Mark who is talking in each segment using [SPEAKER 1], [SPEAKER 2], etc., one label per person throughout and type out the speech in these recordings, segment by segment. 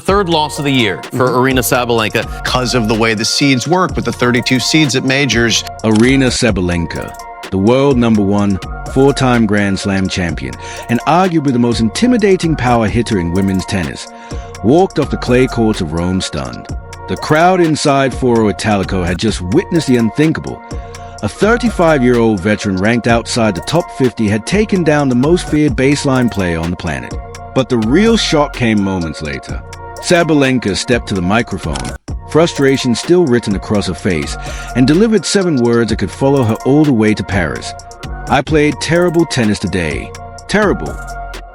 [SPEAKER 1] third loss of the year for Aryna Sabalenka.
[SPEAKER 2] Because of the way the seeds work with the 32 seeds at majors.
[SPEAKER 3] Aryna Sabalenka, the world #1, 4-time Grand Slam champion, and arguably the most intimidating power hitter in women's tennis, walked off the clay courts of Rome stunned. The crowd inside Foro Italico had just witnessed the unthinkable. A 35-year-old veteran ranked outside the top 50 had taken down the most feared baseline player on the planet. But the real shock came moments later. Sabalenka stepped to the microphone, frustration still written across her face, and delivered 7 words that could follow her all the way to Paris. "I played terrible tennis today. Terrible."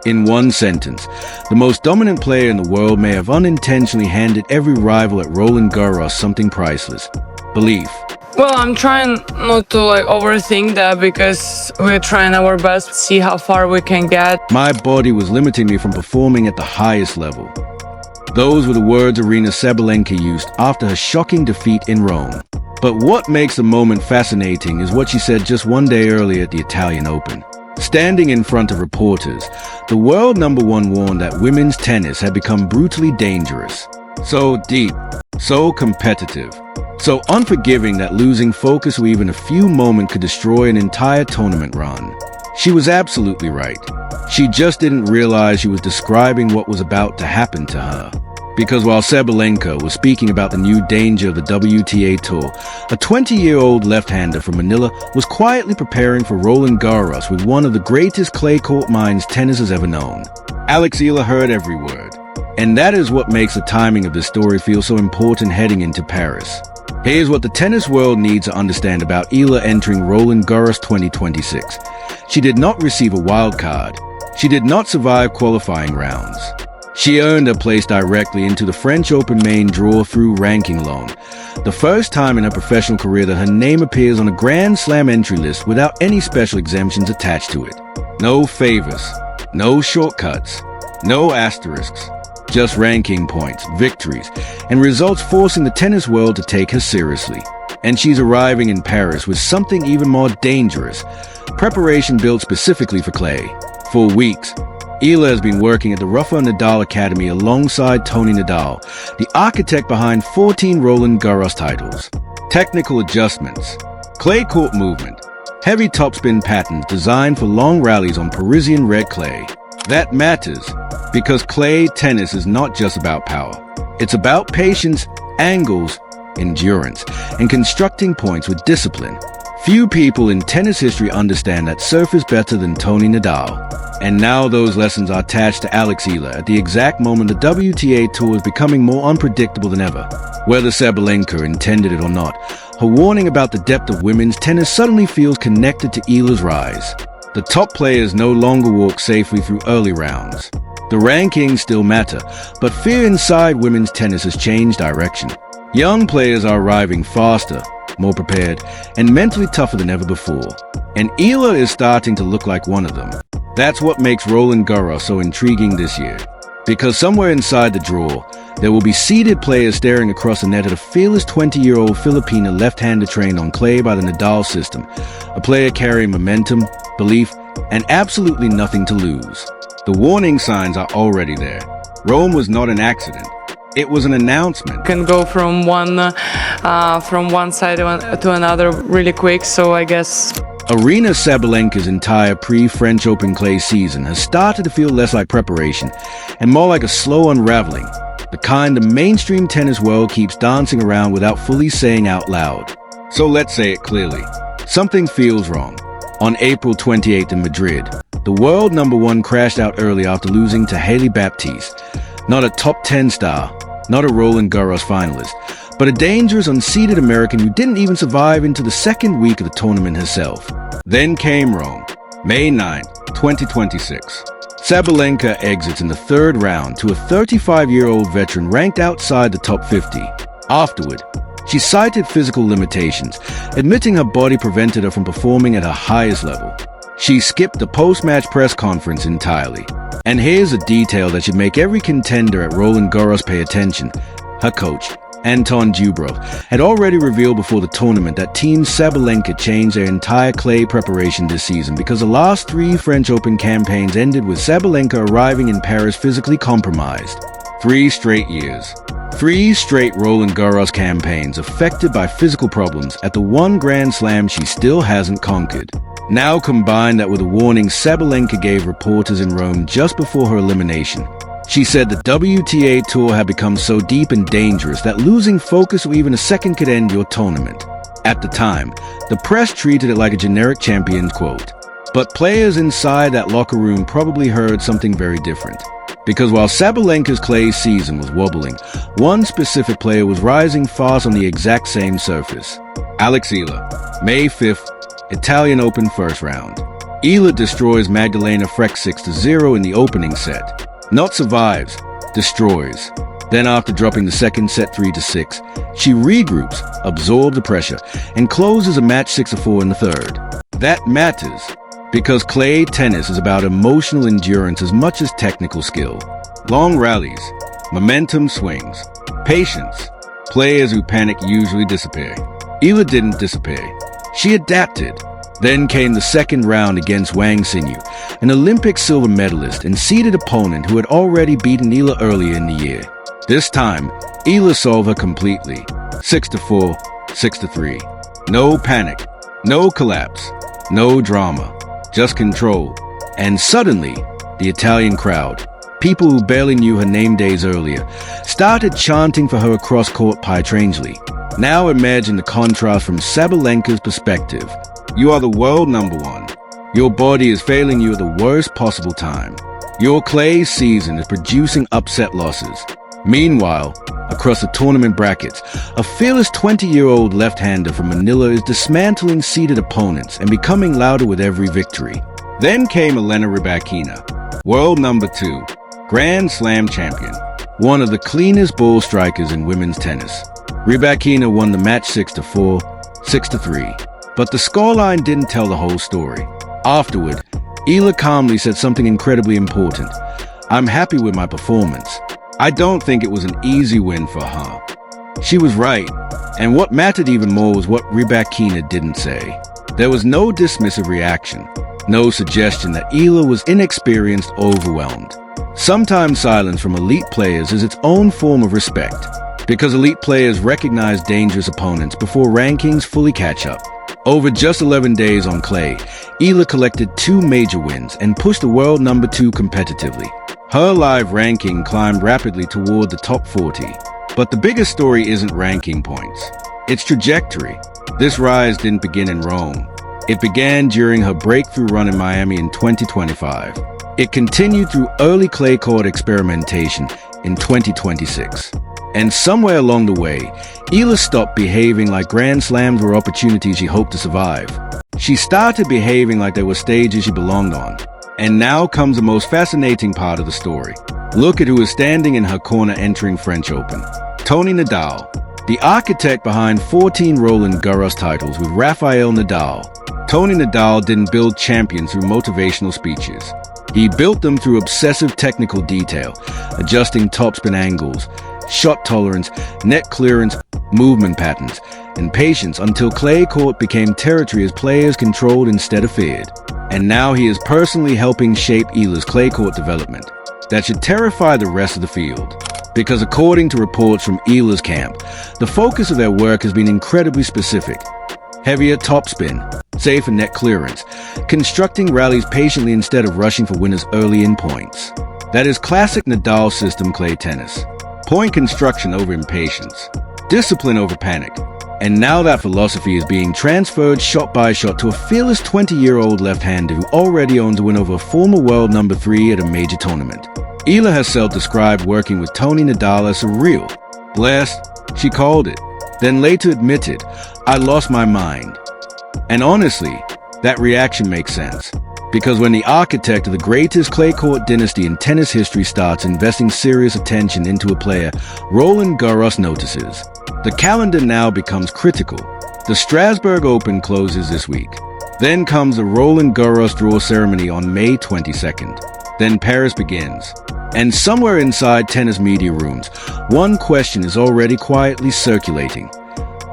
[SPEAKER 3] In one sentence, the most dominant player in the world may have unintentionally handed every rival at Roland Garros something priceless: belief.
[SPEAKER 4] Well, I'm trying not to overthink that, because we're trying our best to see how far we can get.
[SPEAKER 3] My body was limiting me from performing at the highest level. Those were the words Aryna Sabalenka used after her shocking defeat in Rome. But what makes the moment fascinating is what she said just one day earlier at the Italian Open. Standing in front of reporters, the world #1 warned that women's tennis had become brutally dangerous. So deep, so competitive, so unforgiving that losing focus or even a few moments could destroy an entire tournament run. She was absolutely right. She just didn't realize she was describing what was about to happen to her. Because while Sabalenka was speaking about the new danger of the WTA Tour, a 20-year-old left-hander from Manila was quietly preparing for Roland Garros with one of the greatest clay court minds tennis has ever known. Alex Eala heard every word. And that is what makes the timing of this story feel so important heading into Paris. Here's what the tennis world needs to understand about Eala entering Roland Garros 2026. She did not receive a wild card. She did not survive qualifying rounds. She earned a place directly into the French Open main draw through ranking alone. The first time in her professional career that her name appears on a Grand Slam entry list without any special exemptions attached to it. No favors, no shortcuts, no asterisks. Just ranking points, victories, and results forcing the tennis world to take her seriously. And she's arriving in Paris with something even more dangerous: preparation built specifically for clay. For weeks, Eala has been working at the Rafa Nadal Academy alongside Tony Nadal, the architect behind 14 Roland Garros titles. Technical adjustments, clay court movement, heavy topspin patterns designed for long rallies on Parisian red clay. That matters, because clay tennis is not just about power. It's about patience, angles, endurance, and constructing points with discipline. Few people in tennis history understand that surface better than Tony Nadal. And now those lessons are attached to Alex Eala at the exact moment the WTA Tour is becoming more unpredictable than ever. Whether Sabalenka intended it or not, her warning about the depth of women's tennis suddenly feels connected to Eala's rise. The top players no longer walk safely through early rounds. The rankings still matter, but fear inside women's tennis has changed direction. Young players are arriving faster, more prepared, and mentally tougher than ever before. And Eala is starting to look like one of them. That's what makes Roland Garros so intriguing this year. Because somewhere inside the draw, there will be seeded players staring across the net at a fearless 20-year-old Filipina left-hander trained on clay by the Nadal system, a player carrying momentum, belief, and absolutely nothing to lose. The warning signs are already there. Rome was not an accident. It was an announcement.
[SPEAKER 4] Can go from one side to another really quick, so I guess.
[SPEAKER 3] Aryna Sabalenka's entire pre-French Open clay season has started to feel less like preparation and more like a slow unraveling, the kind the mainstream tennis world keeps dancing around without fully saying out loud. So let's say it clearly. Something feels wrong. On April 28th in Madrid, the world #1 crashed out early after losing to Hailey Baptiste. Not a top 10 star, not a Roland Garros finalist, but a dangerous unseeded American who didn't even survive into the second week of the tournament herself. Then came Rome, May 9, 2026. Sabalenka exits in the third round to a 35-year-old veteran ranked outside the top 50. Afterward, she cited physical limitations, admitting her body prevented her from performing at her highest level. She skipped the post-match press conference entirely. And here's a detail that should make every contender at Roland Garros pay attention. Her coach, Anton Dubrow, had already revealed before the tournament that Team Sabalenka changed their entire clay preparation this season because the last 3 French Open campaigns ended with Sabalenka arriving in Paris physically compromised. 3 straight years. 3 straight Roland Garros campaigns affected by physical problems at the one Grand Slam she still hasn't conquered. Now combine that with a warning Sabalenka gave reporters in Rome just before her elimination. She said the WTA Tour had become so deep and dangerous that losing focus or even a second could end your tournament. At the time, the press treated it like a generic champion's quote. But players inside that locker room probably heard something very different. Because while Sabalenka's clay season was wobbling, one specific player was rising fast on the exact same surface. Alex Eala, May 5th, Italian Open first round. Eala destroys Magdalena Frech 6-0 in the opening set. Not survives, destroys. Then after dropping the second set 3-6, she regroups, absorbs the pressure, and closes a match 6-4 in the third. That matters, because clay tennis is about emotional endurance as much as technical skill. Long rallies, momentum swings, patience. Players who panic usually disappear. Eala didn't disappear. She adapted. Then came the second round against Wang Xinyu, an Olympic silver medalist and seeded opponent who had already beaten Eala earlier in the year. This time, Eala solved her completely. 6-4, 6-3. No panic, no collapse, no drama, just control. And suddenly, the Italian crowd, people who barely knew her name days earlier, started chanting for her across court Pietrangeli. Now imagine the contrast from Sabalenka's perspective. You are the world number 1. Your body is failing you at the worst possible time. Your clay season is producing upset losses. Meanwhile, across the tournament brackets, a fearless 20-year-old left-hander from Manila is dismantling seeded opponents and becoming louder with every victory. Then came Aryna Rybakina, world number 2, Grand Slam champion, one of the cleanest ball strikers in women's tennis. Rybakina won the match 6-4, 6-3. But the scoreline didn't tell the whole story. Afterward, Eala calmly said something incredibly important. I'm happy with my performance. I don't think it was an easy win for her. She was right, and what mattered even more was what Rybakina didn't say. There was no dismissive reaction, no suggestion that Eala was inexperienced or overwhelmed. Sometimes silence from elite players is its own form of respect, because elite players recognize dangerous opponents before rankings fully catch up. Over just 11 days on clay, Eala collected 2 major wins and pushed the world number 2 competitively. Her live ranking climbed rapidly toward the top 40. But the biggest story isn't ranking points. It's trajectory. This rise didn't begin in Rome. It began during her breakthrough run in Miami in 2025. It continued through early clay court experimentation in 2026. And somewhere along the way, Eala stopped behaving like Grand Slams were opportunities she hoped to survive. She started behaving like they were stages she belonged on. And now comes the most fascinating part of the story. Look at who is standing in her corner entering French Open. Tony Nadal, the architect behind 14 Roland Garros titles with Rafael Nadal. Tony Nadal didn't build champions through motivational speeches. He built them through obsessive technical detail, adjusting topspin angles, shot tolerance, net clearance, movement patterns, and patience until clay court became territory as players controlled instead of feared. And now he is personally helping shape Eala's clay court development. That should terrify the rest of the field. Because according to reports from Eala's camp, the focus of their work has been incredibly specific. Heavier topspin, safer net clearance, constructing rallies patiently instead of rushing for winners early in points. That is classic Nadal system clay tennis. Point construction over impatience, discipline over panic. And now that philosophy is being transferred shot by shot to a fearless 20-year-old left-hander who already owns a win over a former world number 3 at a major tournament. Eala herself described working with Tony Nadal as surreal. Blessed, she called it. Then later admitted, I lost my mind. And honestly, that reaction makes sense. Because when the architect of the greatest clay court dynasty in tennis history starts investing serious attention into a player, Roland Garros notices. The calendar now becomes critical. The Strasbourg Open closes this week. Then comes the Roland Garros draw ceremony on May 22nd. Then Paris begins. And somewhere inside tennis media rooms, one question is already quietly circulating.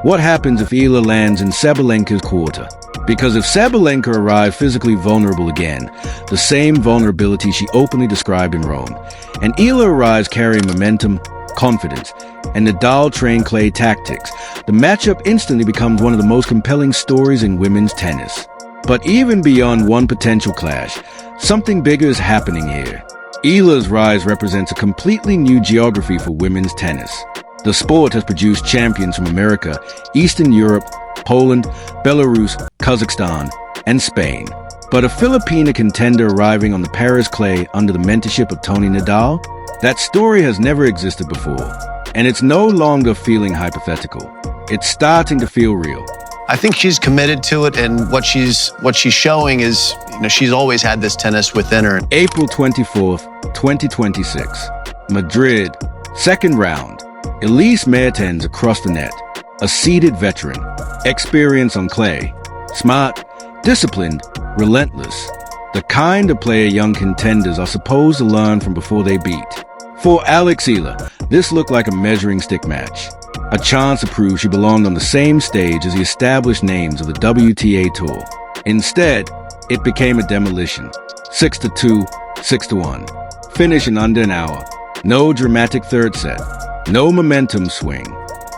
[SPEAKER 3] What happens if Eala lands in Sabalenka's quarter? Because if Sabalenka arrived physically vulnerable again, the same vulnerability she openly described in Rome, and Eala arrives carrying momentum, confidence, and Nadal-trained clay tactics, the matchup instantly becomes one of the most compelling stories in women's tennis. But even beyond one potential clash, something bigger is happening here. Eala's rise represents a completely new geography for women's tennis. The sport has produced champions from America, Eastern Europe, Poland, Belarus, Kazakhstan, and Spain. But a Filipina contender arriving on the Paris clay under the mentorship of Tony Nadal? That story has never existed before, and it's no longer feeling hypothetical. It's starting to feel real.
[SPEAKER 2] I think she's committed to it, and what she's showing is, she's always had this tennis within her.
[SPEAKER 3] April 24th, 2026. Madrid, second round. Elise Mertens across the net. A seeded veteran. Experience on clay. Smart, disciplined, relentless. The kind of player young contenders are supposed to learn from before they beat. For Alex Eala, this looked like a measuring stick match. A chance to prove she belonged on the same stage as the established names of the WTA Tour. Instead, it became a demolition. 6-2, 6-1. Finish in under an hour. No dramatic third set. No momentum swing.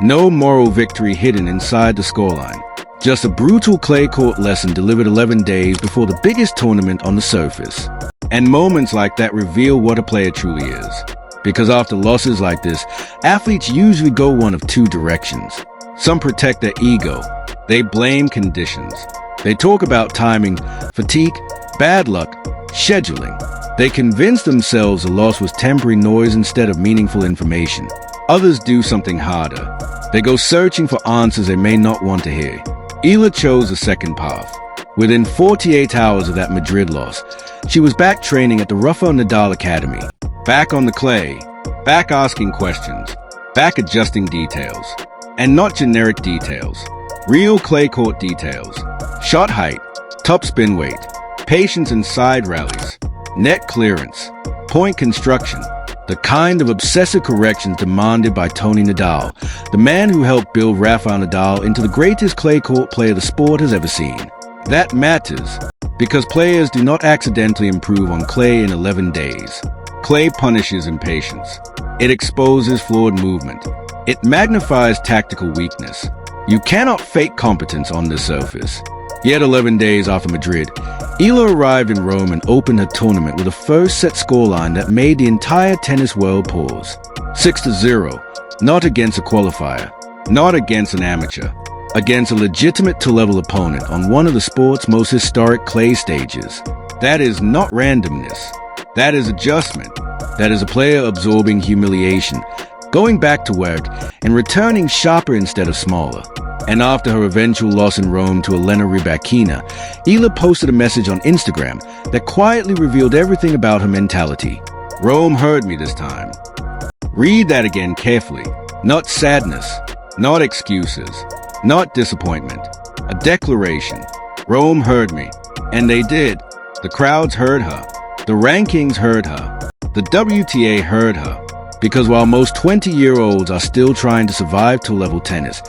[SPEAKER 3] No moral victory hidden inside the scoreline. Just a brutal clay court lesson delivered 11 days before the biggest tournament on the surface. And moments like that reveal what a player truly is. Because after losses like this, athletes usually go one of two directions. Some protect their ego. They blame conditions. They talk about timing, fatigue, bad luck, scheduling. They convince themselves the loss was temporary noise instead of meaningful information. Others do something harder. They go searching for answers they may not want to hear. Eala chose the second path. Within 48 hours of that Madrid loss, she was back training at the Rafael Nadal Academy. Back on the clay, back asking questions, back adjusting details. And not generic details. Real clay court details. Shot height, top spin weight, patience in side rallies, net clearance, point construction, the kind of obsessive corrections demanded by Tony Nadal, the man who helped build Rafael Nadal into the greatest clay court player the sport has ever seen. That matters, because players do not accidentally improve on clay in 11 days. Clay punishes impatience. It exposes flawed movement. It magnifies tactical weakness. You cannot fake competence on this surface. Yet 11 days after Madrid, Eala arrived in Rome and opened her tournament with a first-set scoreline that made the entire tennis world pause. 6-0, not against a qualifier, not against an amateur, against a legitimate two-level opponent on one of the sport's most historic clay stages. That is not randomness. That is adjustment. That is a player absorbing humiliation, going back to work, and returning sharper instead of smaller. And after her eventual loss in Rome to Elena Rybakina, Eala posted a message on Instagram that quietly revealed everything about her mentality. Rome heard me this time. Read that again carefully. Not sadness, not excuses, not disappointment. A declaration. Rome heard me. And they did. The crowds heard her. The rankings heard her. The WTA heard her. Because while most 20-year-olds are still trying to survive two-level tennis,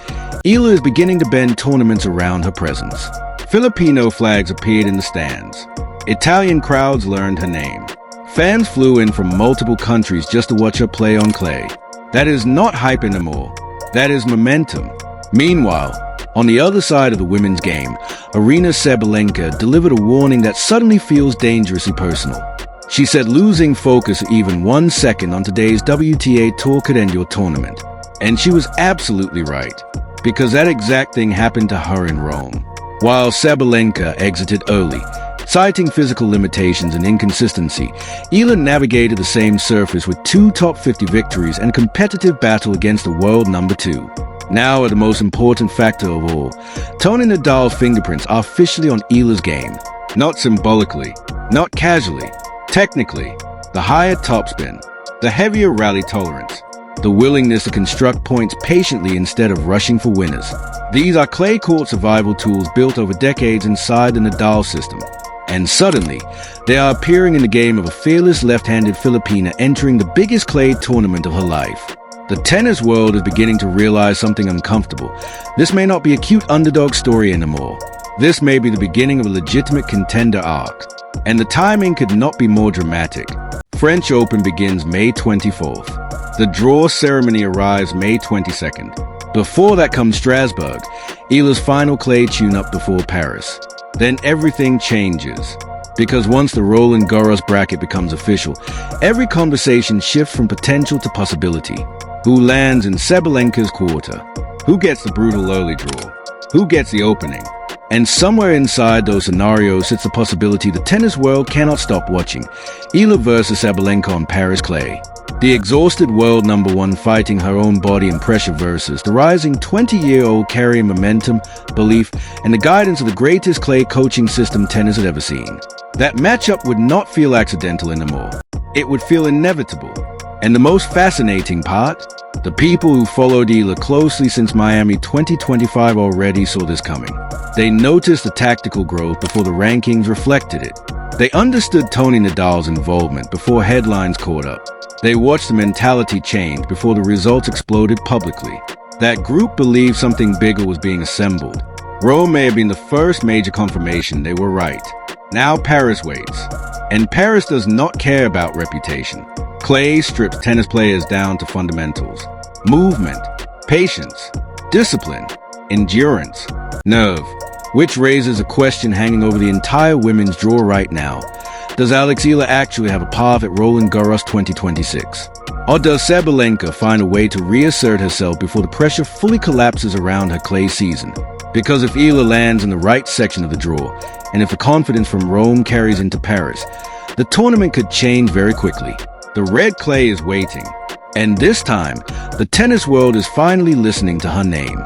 [SPEAKER 3] Eala is beginning to bend tournaments around her presence. Filipino flags appeared in the stands. Italian crowds learned her name. Fans flew in from multiple countries just to watch her play on clay. That is not hype anymore. That is momentum. Meanwhile, on the other side of the women's game, Aryna Sabalenka delivered a warning that suddenly feels dangerously personal. She said losing focus even 1 second on today's WTA Tour could end your tournament. And she was absolutely right, because that exact thing happened to her in Rome. While Sabalenka exited early, citing physical limitations and inconsistency, Eala navigated the same surface with 2 top 50 victories and a competitive battle against the world number 2. Now, the most important factor of all, Tony Nadal's fingerprints are officially on Eala's game. Not symbolically, not casually, technically. The higher topspin, the heavier rally tolerance, the willingness to construct points patiently instead of rushing for winners. These are clay court survival tools built over decades inside the Nadal system. And suddenly, they are appearing in the game of a fearless left-handed Filipina entering the biggest clay tournament of her life. The tennis world is beginning to realize something uncomfortable. This may not be a cute underdog story anymore. This may be the beginning of a legitimate contender arc, and the timing could not be more dramatic. French Open begins May 24th. The draw ceremony arrives May 22nd. Before that comes Strasbourg, Eala's final clay tune-up before Paris. Then everything changes. Because once the Roland Garros bracket becomes official, every conversation shifts from potential to possibility. Who lands in Sabalenka's quarter? Who gets the brutal early draw? Who gets the opening? And somewhere inside those scenarios sits the possibility the tennis world cannot stop watching. Eala versus Sabalenka on Paris clay. The exhausted world number one fighting her own body and pressure versus the rising 20-year-old carrying momentum, belief, and the guidance of the greatest clay coaching system tennis had ever seen. That matchup would not feel accidental anymore. It would feel inevitable. And the most fascinating part? The people who followed Eala closely since Miami 2025 already saw this coming. They noticed the tactical growth before the rankings reflected it. They understood Tony Nadal's involvement before headlines caught up. They watched the mentality change before the results exploded publicly. That group believed something bigger was being assembled. Rome may have been the first major confirmation they were right. Now Paris waits. And Paris does not care about reputation. Clay strips tennis players down to fundamentals. Movement, patience, discipline, endurance, nerve. Which raises a question hanging over the entire women's draw right now. Does Alex Eala actually have a path at Roland Garros 2026? Or does Sabalenka find a way to reassert herself before the pressure fully collapses around her clay season? Because if Eala lands in the right section of the draw, and if the confidence from Rome carries into Paris, the tournament could change very quickly. The red clay is waiting. And this time, the tennis world is finally listening to her name.